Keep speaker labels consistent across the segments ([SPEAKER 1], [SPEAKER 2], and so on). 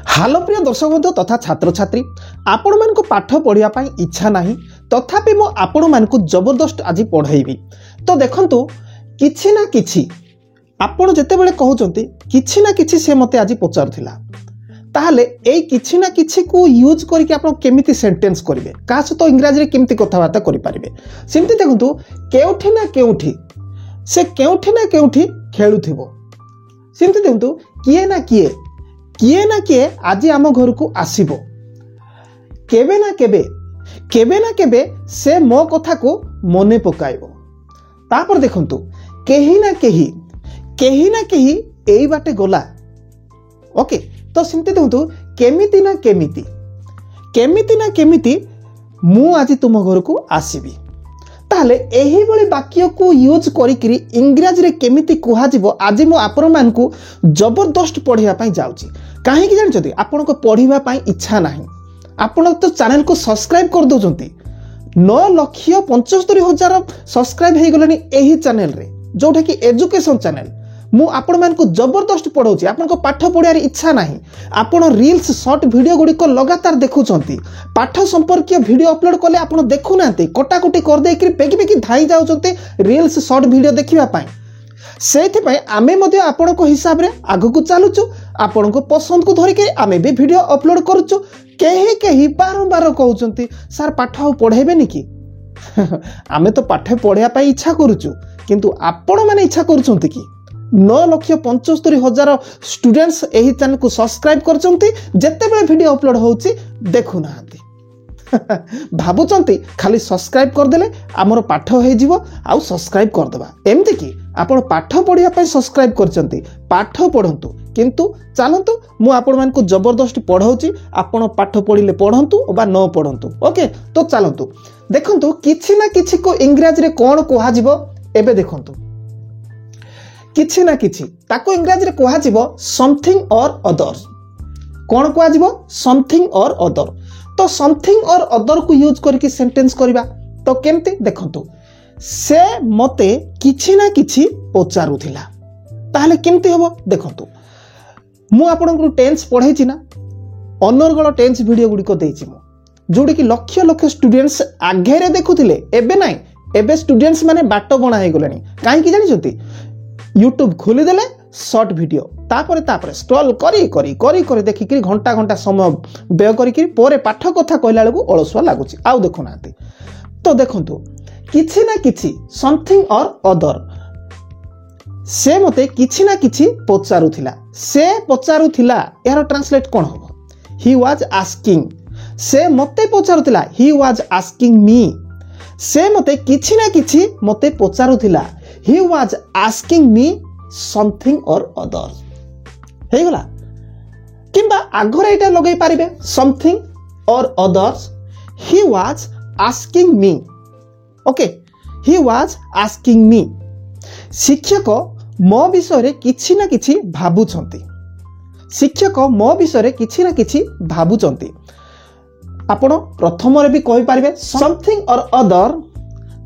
[SPEAKER 1] हालो प्रिय दर्शक बंधु तथा छात्र छात्री आपण मान पाठ पढ़ा इच्छा नहीं तथापि मो आपण मान जबरदस्त आज पढ़ेबी तो देखंतु किछि ना किछि आपण जेतेबेले कहउचंती किछि ना किछि से मते आज पचारथिला ताहले एई किछि ना किछि को यूज करके आपण केमिति सेंटेंस करिवे का सतो इंग्रजी रे केमिति कथाबार्ता करि परिबे सेमति देखंतु केउठी ना केउठी से केउठी ना केउठी खेलुथिबो सेमति देखंतु किए ना किए आज आम घर को आसीबो केबे ना केबे से मो कथा को मने पकाइबो तापर देखंतु केही ना केही एई बाटे गला ओके तो सिमते देखंतु केमिति ना केमिति मु आज तुम घर को आसीबी ताहले एही बळी वाक्य को यूज करिकरी इंग्रजी रे केमिति कुहा जिवो आज मो आपण मान को जबरदस्त पढ़िया पई जाउची काहे कि जानछथि आपण को पढ़िबा पई इच्छा नाही आपण तो चैनल को सब्सक्राइब कर दोजंती 9,75,000 सब्सक्राइब हे गलनी एही चैनल रे जोटा कि एजुकेशन चैनल मु आपण मान को जबरदस्त पढ़ाउची आपण को पाठ पढ़ियार इच्छा नाही आपण रील्स शॉर्ट वीडियो गुडी को लगातार देखुचंती पाठ संपर्कीय वीडियो अपलोड कले आपण देखु नांती कटाकुटी कर दे कि पेकी धाई जाउचंती रील्स शॉर्ट वीडियो देखिबा पई सेथि पई आमे मध्ये आपण को हिसाब रे आगु को चालुचु आपण को पसंद को धरि के आमे भी वीडियो अपलोड करूचु केही बारंबार कहउचंती सर पाठ पढ़ेबेनी कि आमे तो पाठ पढ़िया पई इच्छा करूचु किंतु आपण माने इच्छा करूचंती कि 9,75,000 स्टूडेंट्स एही चैनल को सब्सक्राइब करचंती जेते बेले वीडियो अपलोड होउची देखु नांती भाबुचंती खाली सब्सक्राइब कर देले हमर पाठ हे जीवो आउ सब्सक्राइब कर देबा एमती कि आपण पाठ पढ़िया पई सब्सक्राइब करचंती पाठ पढ़ंतु किंतु चलंतु मु आपण मान को जबरदस्त पढ़ाउची आपण पाठ पढ़िले पढ़ंतु बा न पढ़ंतु ओके तो चलंतु देखंतु किछि ना किछि को इंग्रजी रे कोन कोहा जीवो एबे देखंतु किछि ना किछि ताको इंग्रजी रे कोहा जीवो समथिंग और अदर कोन कोहा जीवो समथिंग और अदर तो समथिंग और अदर को यूज करके सेंटेंस करिबा तो केमते देखंतु से मते किछि ना किछि पचारुथिला ताहले केमते हबो देखंतु मु आपनकु टेंस पढाइछि ना अनर्गल टेंस वीडियो गुडी को देछि मु जोडी कि लक्ष स्टूडेंट्स आगे रे देखुथिले एबे नाही एबे स्टूडेंट्स माने बाटो बना हे गलेनी काहे कि जानि छथि यूट्यूब खोली देले शॉर्ट वीडियो तापरे स्क्रॉल करी देखिकरी घंटा समय व्यय करिकरी पोरे पाठ कथा कहला बेलू अलसुआ लागुची आउ देखु नांती तो देखंतु किछि ना किछि समथिंग और अदर से मते किछि ना किछि पचारुथिला यार ट्रांसलेट कोन हो ही वाज आस्किंग से मते पचारुथिला ही वाज आस्किंग मी से मते किछि ना किछि मते पचारुथिला he was asking me something or other हे गला किंबा आगरे एटा लगै पारिबे something or others he was asking me okay he was asking me शिक्षक मो विषय रे किछि ना किछि भाबुचंती आपण प्रथम रे भी कहि पारिबे something or other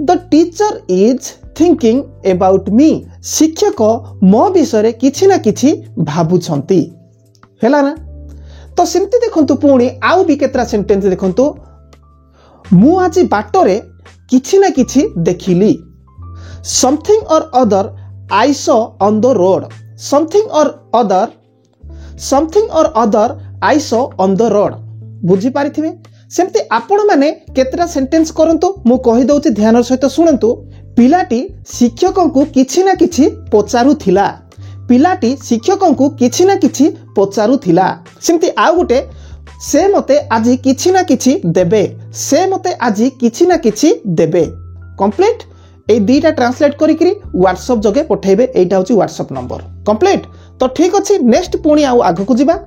[SPEAKER 1] the teacher is thinking about me शिक्षक मो विषय रे किछि ना किछि भाबुछंती हैला ना तो सेमती देखंतु पुणी आउ भी केतरा सेंटेंस देखंतु मु आज बाटो रे किछि ना किछि देखिली something or other I saw on the road something or other I saw on the road बुझी पारिथिबे सेमती आपण माने केतरा सेंटेंस करंतु मु कहि दउची ध्यान सहित सुनंतु पिलाटी शिक्षकों को किछि ना किछि पचारुथिला सेमती आउ गुटे से मते आज किछि ना किछि देबे कंप्लीट ए दीटा ट्रांसलेट करिकरी व्हाट्सएप जगे पठेबे एटा होची व्हाट्सएप नंबर कंप्लीट तो ठीक अछि नेक्स्ट पुणी आउ आगु को जिबा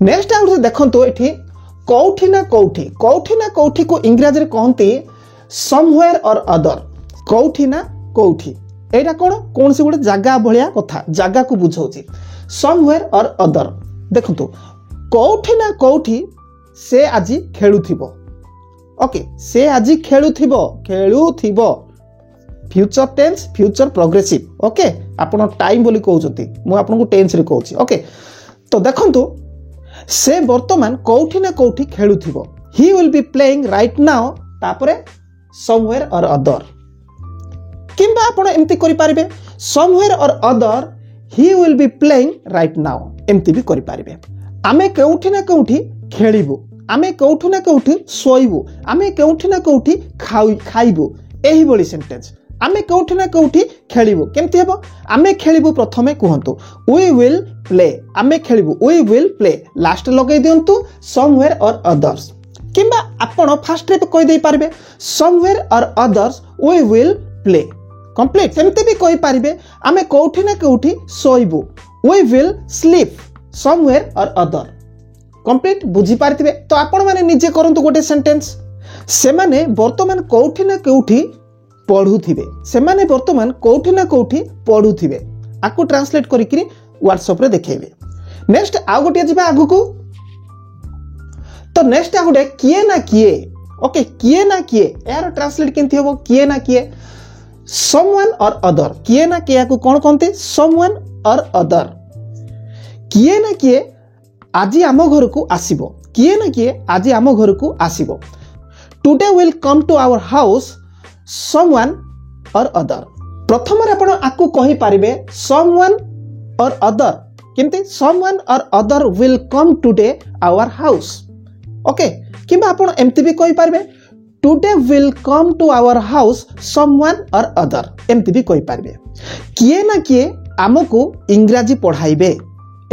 [SPEAKER 1] नेक्स्ट आउ देखंतो एठी कौठी ना कौठी को इंग्रजी रे कहंती समवेयर और अदर कौठी ना कौठी एटा कौन से गोटे जगह भलिया कथा जगह को बुझाउची समवेयर और अदर देखंतु कौठी ना कौठी से आज खेलुथिबो ओके से आज खेलुथिबो future tense future progressive okay आपण टाइम बोली कहउचती मु आपन को टेंस रे कहउची ओके तो देखंतु से वर्तमान कोठी ना कोठी खेलुथिबो he will be playing right now तापरे समवेयर और अदर किंबा आपण एमती करि पारिबे somewhere or other he will be playing right now एमती भी करि पारिबे आमे कोठी ना कोठी खेलिबो आमे कोठी ना कोठी सोइबो आमे कोठी ना कोठी खाइबो एही बोली सेंटेंस आमे कोठी ना कोठी खेलिबो केमती हेबो आमे खेलिबो प्रथमे कहंतु वी विल प्ले आमे खेलिबो वी विल प्ले लास्ट लगे दियंतु समवेयर और अदर्स किंबा आपण फास्ट रे कहि दे पारबे somewhere or others we will play complete सेमते भी कहि पारबे आमे कोठी ना कोठी सोइबो we will sleep somewhere or other complete बुझी पारथिबे तो आपण माने निजे करंतु गोटे सेंटेंस से माने वर्तमान कोठी ना कोठी पढ़ुथिबे से माने वर्तमान कोठी ना कोठी पढ़ुथिबे आकु ट्रांसलेट करिकरी व्हाट्सएप रे देखेबे नेक्स्ट आ गोटे जिबा आगु को तो नेक्स्ट आ गोटे किए ना किए ओके किए ना किए यार ट्रांसलेट केंती होबो किए ना किए समवन और अदर किए ना किए को कोन कोनते समवन और अदर किए ना किए आजी आम घर को आसीबो किए ना किए आजी आम घर को आसीबो today will come to our house someone or other प्रथम रे आपण आकु कहि पारिबे समवन और अदर केमते someone or other will come today our house okay किबा आपण एमती भी कहि पारिबे today will come to our house someone or other एमती भी कहि पारिबे किए ना किए हमको इंग्रजी पढ़ाइबे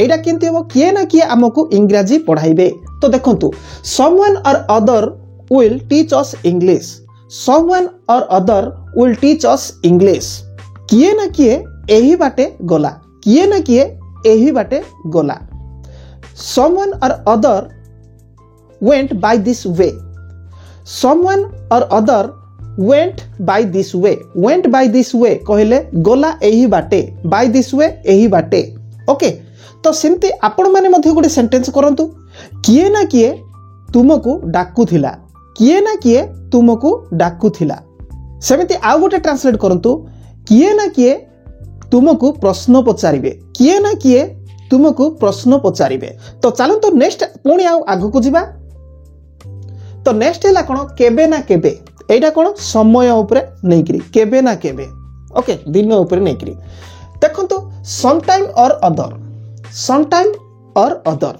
[SPEAKER 1] एटा केमती हो किए ना किए हमको इंग्रजी पढ़ाइबे तो देखंतु someone or other will teach us English someone or other will teach us English किए ना किए एही बाटे गला किए ना किए एही बाटे गला someone or other went by this way someone or other went by this way कहले गला एही बाटे by this way एही बाटे ओके तो सेमती आपण माने मध्ये गोटे सेंटेंस करंतु किए ना किए तुमको डाकुथिला किए ना किए तुमको डाकुथिला सेमती आउ गोटे ट्रांसलेट करंतु किए ना किए तुमको प्रश्न पचारिबे किए ना किए तुमको प्रश्न पचारिबे तो चलंतु नेक्स्ट पुणी आउ आगु को जिबा तो नेक्स्ट हैला कोन केबे ना केबे एटा कोन समय ऊपर नैकरी केबे ना केबे ओके दिन ऊपर नैकरी देखंतु सम टाइम और अदर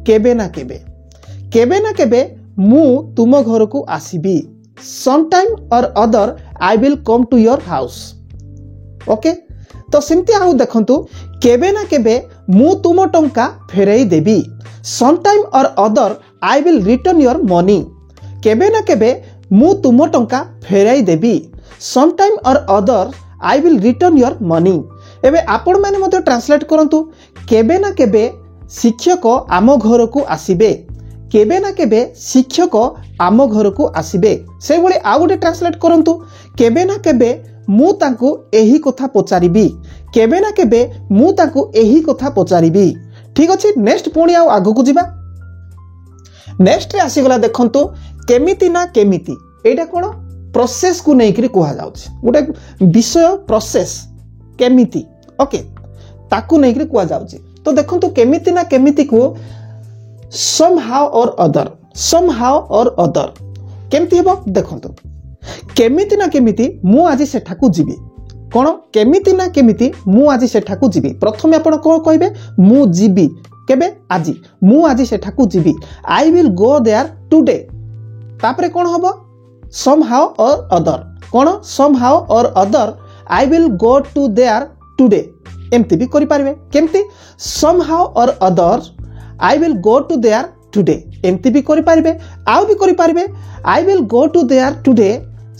[SPEAKER 1] केबे ना केबे मु तुम घर को आसीबी सम टाइम और other I will come to your house okay तो सेमती आउ देखंतु केबे ना केबे मु तुम टंका फेरई देबी सम टाइम और other I will return your money केबे ना केबे मु तुम टंका फेरई देबी सम टाइम और other I will return your money एबे आपण माने मते ट्रांसलेट करंतु केबे ना केबे शिक्षक आम घर को आसीबे केबे ना केबे शिक्षक आम घर को आसीबे से भली आ गोटे ट्रांसलेट करंतु केबे ना केबे मु तांको एही कथा पचारिबी केबे ना केबे मु तांको एही कथा पचारिबी ठीक अछि नेक्स्ट पुणी आ आगु को जिबा नेक्स्ट रे आसी गला देखंतु केमिति ना केमिति एटा कोन प्रोसेस को नै करी कोहा जाउछ गोटे विषय प्रोसेस केमिति ओके ताकू नै करी कोहा जाउछ तो देखंतु केमिति ना केमिति को somehow or other केमती हेबो देखंतु केमिति ना केमिति मु आज सेठाकू जीबी कोन केमिति ना केमिति मु आज सेठाकू जीबी प्रथमे आपण को कहबे मु जीबी केबे आजी मु आज सेठाकू जीबी I will go there today तापरे कोन होबो somehow or other कोन somehow or other I will go to there today एमती भी करि पारबे केमती somehow or other I will go to there today एमती भी करि पारबे आउ भी करि पारबे I will go to there today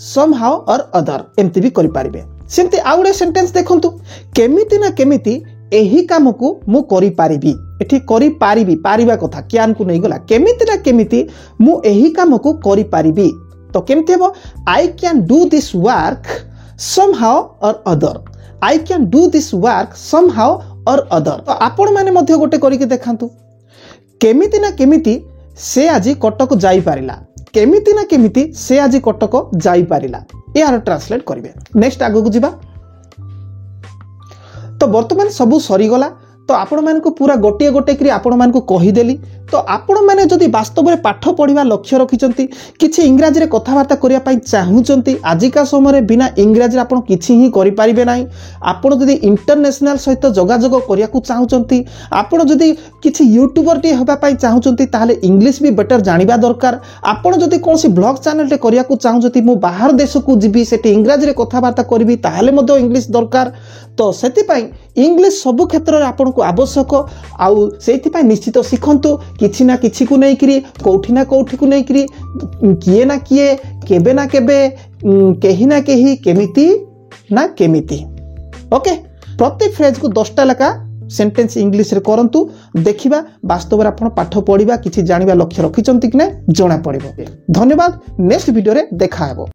[SPEAKER 1] somehow or other एमती भी करि पारबे सेमती आउडे सेंटेंस देखंतु केमिति ना केमिति एही काम को मु करि पारिबी एठी करि पारिबी पारिबा कथा क्यान को नै गला केमिति ना केमिति मु एही काम को करि पारिबी तो केमती हेबो I can do this work somehow or other I can do this work somehow or other तो आपण माने मध्ये गोटे करि के देखांतु केमिति ना केमिति से आजी कटक जाई पारिला केमिति ना केमिति से आजी कटक जाई पारिला यार ट्रांसलेट करिवे नेक्स्ट आगु को जिबा तो वर्तमान सबु सरी गला तो आपण मानकु पूरा गोटे गोटे करी आपण मानकु कहिदेली तो आपण माने जदि वास्तव में पाठ पढ़िबा लक्ष्य रखिचंती किछि इंग्रजी रे कथाबार्ता करिया पई चाहुचंती आजिका समय रे बिना इंग्रजी रे आपण किछि ही करि परिबे नाही आपण जदि इंटरनेशनल सहित जोगाजोग करिया को चाहुचंती आपण जदि किछि यूट्यूबर टी होबा पई चाहुचंती ताहाले इंग्लिश भी बेटर जानिबा दरकार आपण जदि कोनसी ब्लॉग चैनल टे करिया को चाहुचंती मु बाहर देश को जिबी सेठी इंग्रजी रे कथाबार्ता करबी ताहाले मधो इंग्लिश दरकार तो सेति पई इंग्लिश सब क्षेत्र रे आपण को आवश्यक आउ सेति पई निश्चित सिखंतु किछि ना किछि को नै करी कोठी ना कोठी को नै करी किए ना किए केबे ना केबे केही ना केही केमिति ना केमिति ओके प्रति फ्रेज को 10टा लका सेंटेंस इंग्लिश रे करंतु देखिबा वास्तव रे आपण पाठ पढिबा किछि जानिबा लक्ष्य रखिचंती कि नै जणा पड़िबो धन्यवाद नेक्स्ट वीडियो रे देखा हेबो।